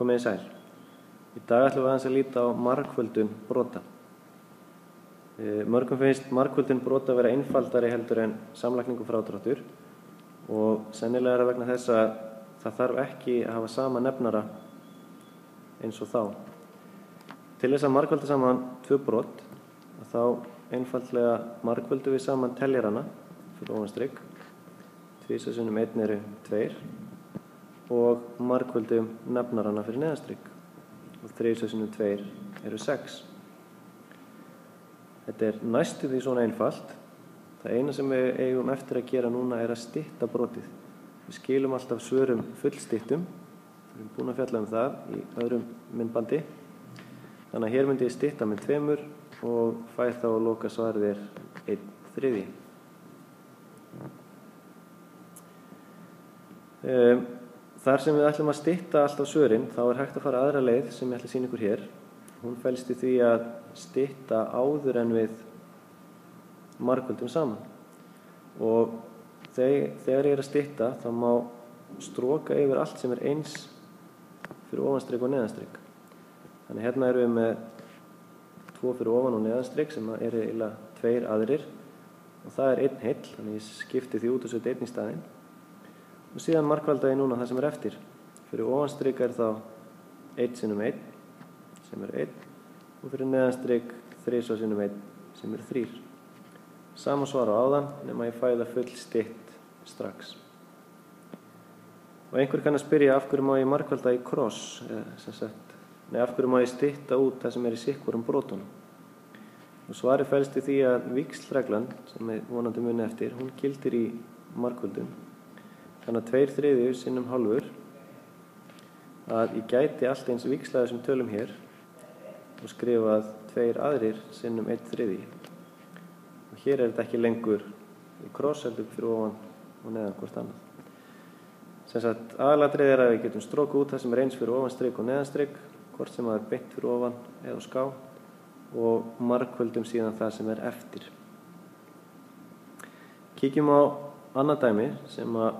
Komið þið sæl. Í dag ætlum við aðeins að líta á margföldun brota. Mörgum finnst margföldun brota vera einfaldari heldur en samlagning og frádráttur og sennilega er það vegna þess að það þarf ekki að hafa sama nefnara eins og þá. Til þess að margfalda saman tvö brot, þá einfaldlega margföldum við saman teljarana fyrir ofan strik. 2 sinnum 1 eru 2 og margföldum nefnarana fyrir neðan strik. Og 3 sinnum 2 eru 6. Þetta er næstum því svona einfalt. Það eina sem við eigum eftir að gera núna er að stytta brotið. Við skilum alltaf svörum fullstyttum. Við erum búin að fjalla um það í öðrum myndbandi. Þannig að hér myndi ég stytta með 2 og fæ þá að loka svarið er 1/3. Þar sem við ætlum að stytta alltaf svörin, þá er hægt að fara aðra leið sem ég ætla að sýna ykkur hér. Hún felst í því að stytta áður en við margföldum saman. Og þegar ég er að stytta, þá má stroka yfir allt sem er eins fyrir ofanstrik og neðanstrik. Þannig hérna erum við með 2 fyrir ofan og neðanstrik sem eru eiginlega 2 aðrir og það er 1 heill, þannig ég skipti því út og setja 1 í staðinn. Og síðan margfalda ég núna það sem er eftir. Fyrir ofanstrik er þá 1 sinnum 1 sem er 1 og fyrir neðanstrik 3 sinnum 1 sem er 3. Sama svar á áðan nema ég fæ það full stytt strax. Og einhver kann að spyrja af hverju má ég margfalda í kross, af hverju má ég stytta út það sem er í sikkurum brotunum. Og svarið felst í því að víxlreglan sem við vonandi muni eftir, hún gildir í margföldun. Þannig að 2/3 sinnum hálfur að ég gæti allt eins víxlaði sem tölum hér og skrifað 2 aðrir sinnum 1/3. Og hér er þetta ekki lengur í kross heldur fyrir ofan og neðan hvort annað. Sem sagt, aðalatriðið er að við getum strókað út það sem er eins fyrir ofan strik og neðan strik, hvort sem það er beint fyrir ofan eða á ská og margföldum síðan það sem er eftir. Kíkjum á annað dæmi sem að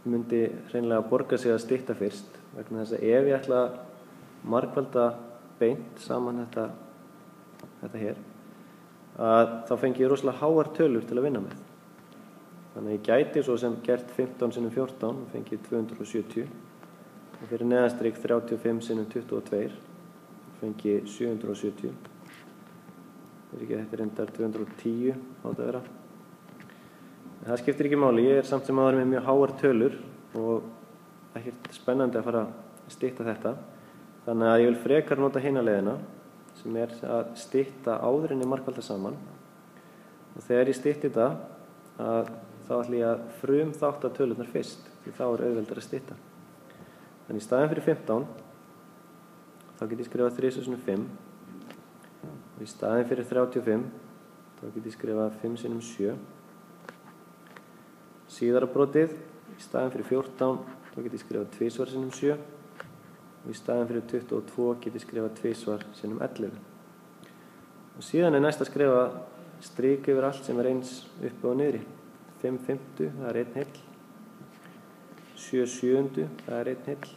myndi hreinlega borga sig að stytta fyrst vegna þess að ef ég ætla að margfalda beint saman þetta hér þá fengi ég rosalega háar tölur til að vinna með. Þannig að ég gæti svo sem gert 15 sinnum 14 og fengi 270 og fyrir neðanstrik 35 sinnum 22 og fengi 770. Þetta er reyndar 210 á þetta að vera. Það skiptir ekki máli, ég er samt sem áður með mjög háar tölur og ekkert spennandi að fara að stytta þetta. Þannig að ég vil frekar nota hina leiðina sem er að stytta áður en ég margfalda saman. Og þegar ég stytti þetta, þá ætla ég að frumþátta tölurnar fyrst, því þá er auðveldara að stytta. Þannig í staðinn fyrir 15, þá get ég skrifað 3 sinnum 5. Og í staðinn fyrir 35, þá get ég skrifað 5 sinnum 7. Síðara brotið, í staðinn fyrir 14, þá get ég skrifað 2 sinnum 7 og í staðinn fyrir 22 get ég skrifað 2 sinnum 11. Og síðan er næst að skrifa strik yfir allt sem er eins uppi og niðri. 5 fimmtu, það er 1 heill. 7 sjöundu, það er 1 heill.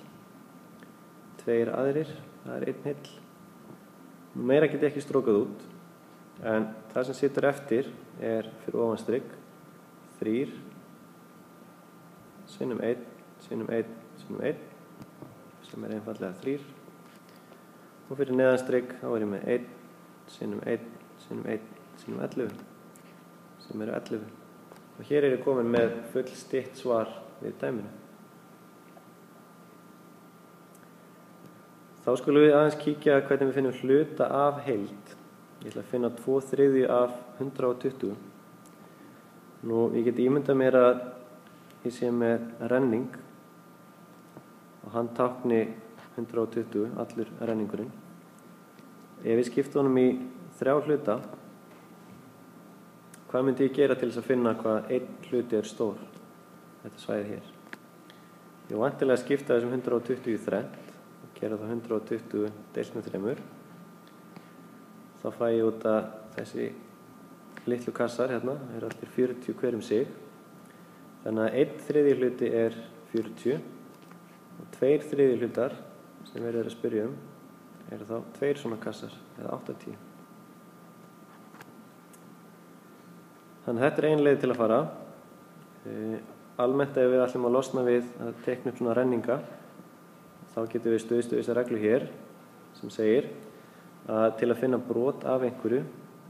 2 aðrir, það er 1 heill. Meira get ég ekki strókað út, en það sem situr eftir er fyrir ofan strik 3 sinnum 1, sinnum 1, sinnum 1 sem er einfallega 3 og fyrir neðanstrik þá er ég með 1 sinnum 1, sinnum 1, sinnum 11 sem eru 11 og hér er ég komin með full stytt svar við dæminu. Þá skulum við aðeins kíkja hvernig við finnum hluta af heild. Ég ætla að finna 2/3 af 120. Nú, ég get ímyndað mér að ég sé með renning og hann tákni 120, allur renningurinn. Ef ég skipti honum í 3 hluta, hvað myndi ég gera til þess að finna hvað 1 hluti er stór? Þetta svæði hér. Ég væntanlega að skipta þessum 120 í 3 og gera það 120 deilt með 3. Þá fæ ég út að þessi litlu kassar hérna eru allir 40 hver um sig. Þannig að 1/3 hluti er 40 og 2/3 hlutar sem verið að spyrja eru þá 2 svona kassar, eða 80. Þannig að þetta ein leið til að fara. Almennt ef við ætlum að losna við að teikna upp svona renninga, þá getum við stuðst við þessa reglu hér sem segir að til að finna brot af einhverju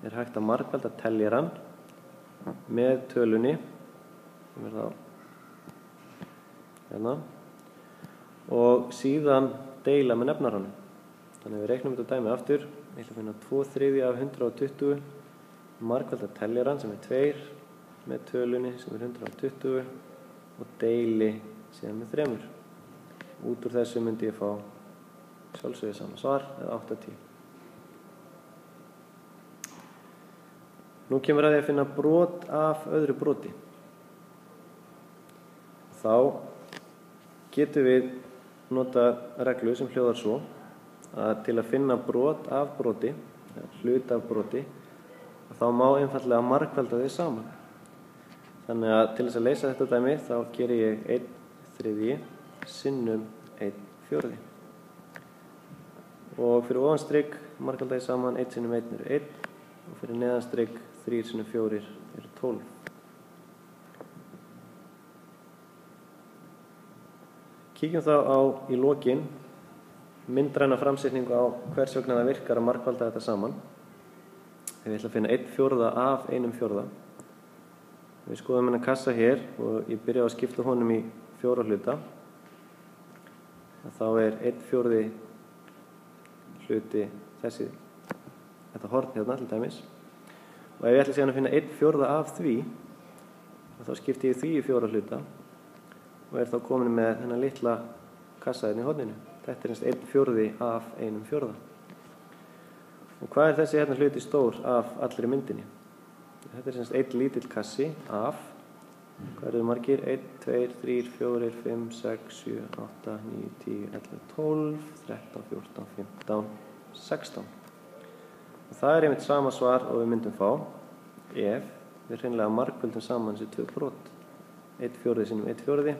hægt að margfalda teljarann með tölunni sem þá hérna og síðan deila með nefnaranum. Þannig að við reiknum þetta dæmi aftur. Ég ætla að finna 2/3 af 120 margfalda teljarann sem 2 með tölunni sem 120 og deili síðan með 3. Út úr þessu myndi ég fá sjálfsögðu sama svar, eða 80. Nú kemur að því að finna brot af öðru broti. Þá getum við nota reglu sem hljóðar svo að til að finna brot af broti, hluta af broti, þá má einfaldlega margfalda þau saman. Þannig að til þess að leysa þetta dæmi þá geri ég 1/3 sinnum 1/4. Og fyrir ofan strik margfalda ég saman 1 sinnum 1 er 1 og fyrir neðan strik 3 sinnum 4 er 12. Kíkjum þá á í lokin myndræna framsetningu á hvers vegna það virkar að margfalda þetta saman. Ef ég ætla að finna 1/4 af 1/4. Við skoðum hennar kassa hér og ég byrja á að skipta honum í 4 hluta. Þá er 1/4 hluti þetta horn hérna til dæmis. Og ef ég ætla síðan að finna 1/4 af því, þá skipti ég því í 4 hluta og er þá komin með þennan litla kassa hérna í horninu. Þetta er 1/4 af 1/4. Og hvað er þessi hérna hluti stór af allri myndinni? Þetta er 1 lítill kassi af, hvað eru margir? 1, 2, 3, 4, 5, 6, 7, 8, 9, 10, 11, 12, 13, 14, 15, 16. Og það er einmitt sama svar og við myndum fá ef við hreinlega margföldum saman þessi 2 brot. 1/4 sinnum 1/4,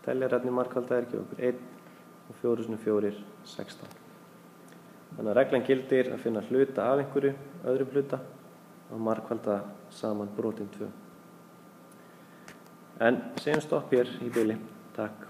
teljararnir margfaldaðir gefa okkur 1 og 4 sinnum 4, 16. Þannig að reglan gildir að finna hluta af einhverju, öðrum hluta, og margfalda saman brotin 2. En segjum stopp hér í bili. Takk.